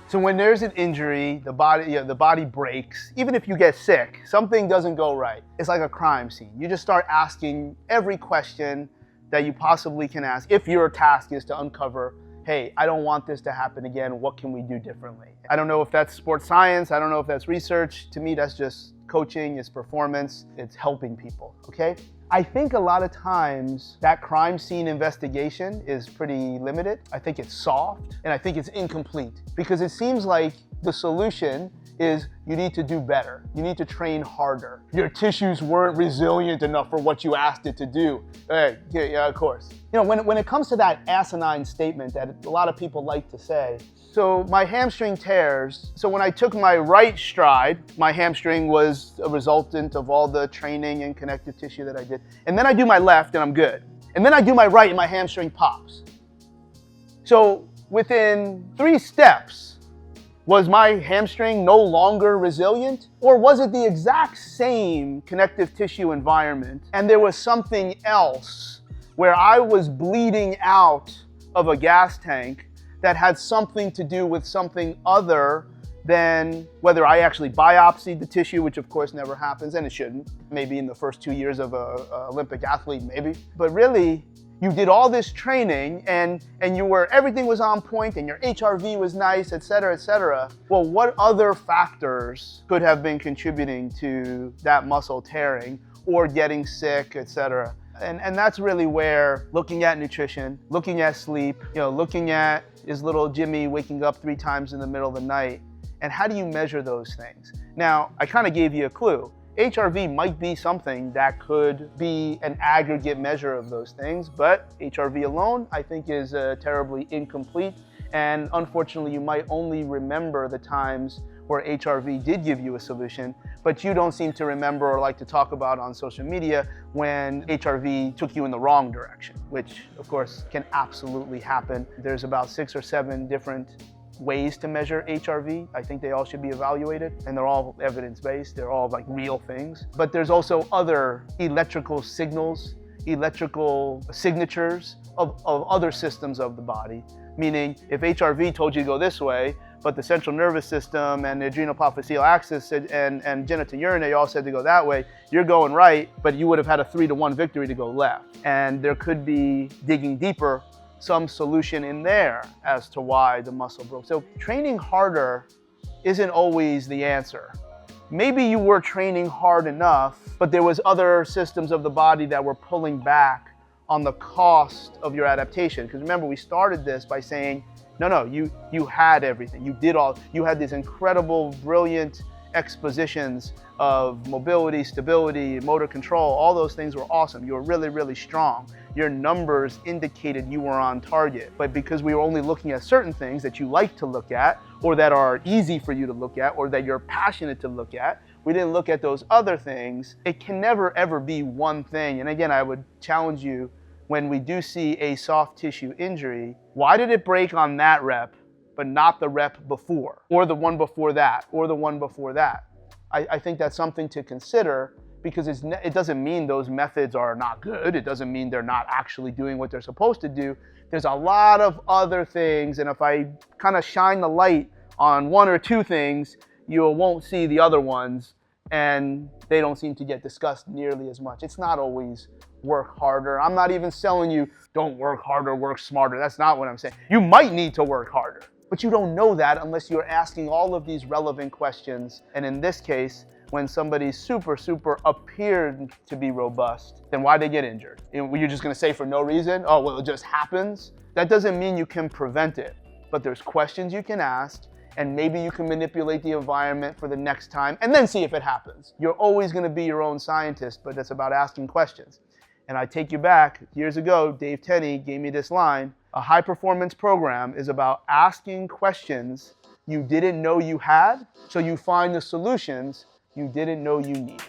So when there's an injury, the body breaks. Even if you get sick, something doesn't go right. It's like a crime scene. You just start asking every question that you possibly can ask if your task is to uncover, hey, I don't want this to happen again. What can we do differently? I don't know if that's sports science. I don't know if that's research. To me, that's just coaching, it's performance, it's helping people, okay? I think a lot of times that crime scene investigation is pretty limited. I think it's soft and I think it's incomplete because it seems like the solution is you need to do better. You need to train harder. Your tissues weren't resilient enough for what you asked it to do. Yeah, of course. You know, when it comes to that asinine statement that a lot of people like to say, so my hamstring tears. So when I took my right stride, my hamstring was a resultant of all the training and connective tissue that I did. And then I do my left and I'm good. And then I do my right and my hamstring pops. So within 3 steps, was my hamstring no longer resilient? Or was it the exact same connective tissue environment and there was something else where I was bleeding out of a gas tank that had something to do with something other than whether I actually biopsied the tissue, which of course never happens, and it shouldn't. Maybe in the first 2 years of an Olympic athlete, maybe. But really, you did all this training and everything was on point and your HRV was nice, et cetera, et cetera. Well, what other factors could have been contributing to that muscle tearing or getting sick, et cetera? And that's really where looking at nutrition, looking at sleep, looking at is little Jimmy waking up 3 times in the middle of the night, and how do you measure those things? Now, I kind of gave you a clue. HRV might be something that could be an aggregate measure of those things, but HRV alone, I think, is terribly incomplete. And unfortunately, you might only remember the times where HRV did give you a solution, but you don't seem to remember or like to talk about on social media when HRV took you in the wrong direction, which of course can absolutely happen. There's about 6 or 7 different ways to measure HRV. I think they all should be evaluated and they're all evidence-based. They're all like real things. But there's also other electrical signals, electrical signatures of other systems of the body. Meaning if HRV told you to go this way, but the central nervous system and the adrenal hypophyseal axis and genitourinary all said to go that way, you're going right, but you would have had a 3-to-1 victory to go left. And there could be, digging deeper, some solution in there as to why the muscle broke. So training harder isn't always the answer. Maybe you were training hard enough, but there was other systems of the body that were pulling back on the cost of your adaptation. Because remember, we started this by saying, no, you had everything. You had these incredible, brilliant expositions of mobility, stability, motor control. All those things were awesome. You were really, really strong. Your numbers indicated you were on target. But because we were only looking at certain things that you like to look at, or that are easy for you to look at, or that you're passionate to look at, we didn't look at those other things. It can never, ever be one thing. And again, I would challenge you, when we do see a soft tissue injury, why did it break on that rep, but not the rep before, or the one before that, or the one before that? I think that's something to consider, because it doesn't mean those methods are not good. It doesn't mean they're not actually doing what they're supposed to do. There's a lot of other things, and if I kind of shine the light on 1 or 2 things, you won't see the other ones, and they don't seem to get discussed nearly as much. It's not always work harder. I'm not even selling you, don't work harder, work smarter. That's not what I'm saying. You might need to work harder, but you don't know that unless you're asking all of these relevant questions. And in this case, when somebody super appeared to be robust, then why'd they get injured? You're just gonna say for no reason, oh, well, it just happens? That doesn't mean you can prevent it, but there's questions you can ask, and maybe you can manipulate the environment for the next time and then see if it happens. You're always gonna be your own scientist, but it's about asking questions. And I take you back, years ago, Dave Tenney gave me this line: a high performance program is about asking questions you didn't know you had, so you find the solutions you didn't know you needed.